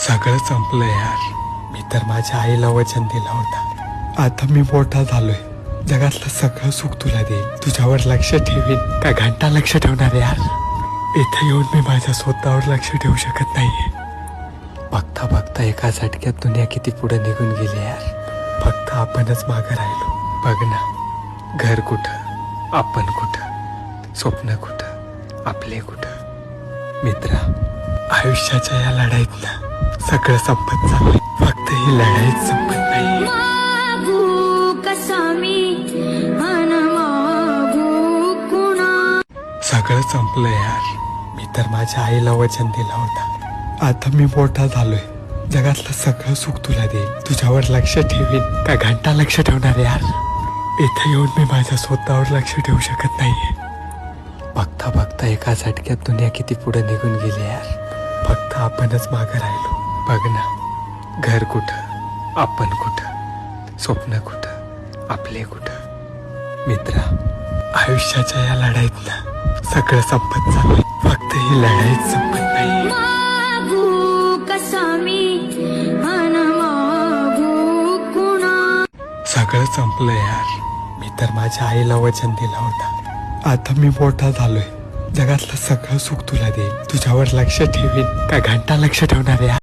सगळं संपलं यार. मी तर माझ्या आईला वचन दिलं होता. आता मी मोठा झालोय. जगातलं सगळं सुख तुला देईल. तुझ्यावर लक्ष ठेवीन. का घंटा लक्ष ठेवणार यार. इथे येऊन मी माझ्या स्वतःवर लक्ष ठेवू शकत नाहीये. बघता बघता एका झटक्यात दुनिया किती पुढे निघून गेली यार. फक्त आपणच मागं राहिलो. बघ ना, घर कुठं, आपण कुठं, स्वप्न कुठं, आपले कुठं. मित्रा, आयुष्याच्या या लढाईत ना सगळं संपत चाललंय. फक्त ही लढाईच संपत नाही. सगळं संपलं यार. मी तर माझ्या आईला वचन दिलं होता. आता मी मोठा झालोय. जगातलं सगळं सुख तुला देईल. तुझ्यावर लक्ष ठेवीन. का घंटा लक्ष ठेवणार यार. इथे येऊन मी माझ्या स्वतःवर लक्ष ठेवू शकत नाहीये. बघता बघता एका झटक्यात दुनिया किती पुढे निघून गेली यार. फक्त आपणच मागं राहिलो. बघ ना, घर कुठं, आपण कुठं, स्वप्न कुठं, आपले कुठं. मित्रा, आयुष्याच्या या लढाईत ना सगळं संपत चाललंय. फक्त ही लढाईच संपत नाही. सगळं संपलं यार. मी तर माझ्या आईला वचन दिलं होता. आता मी मोठा झालोय. जगातलं सगळं सुख तुला देईल. तुझ्यावर लक्ष ठेवीन. का घंटा लक्ष ठेवणार यार.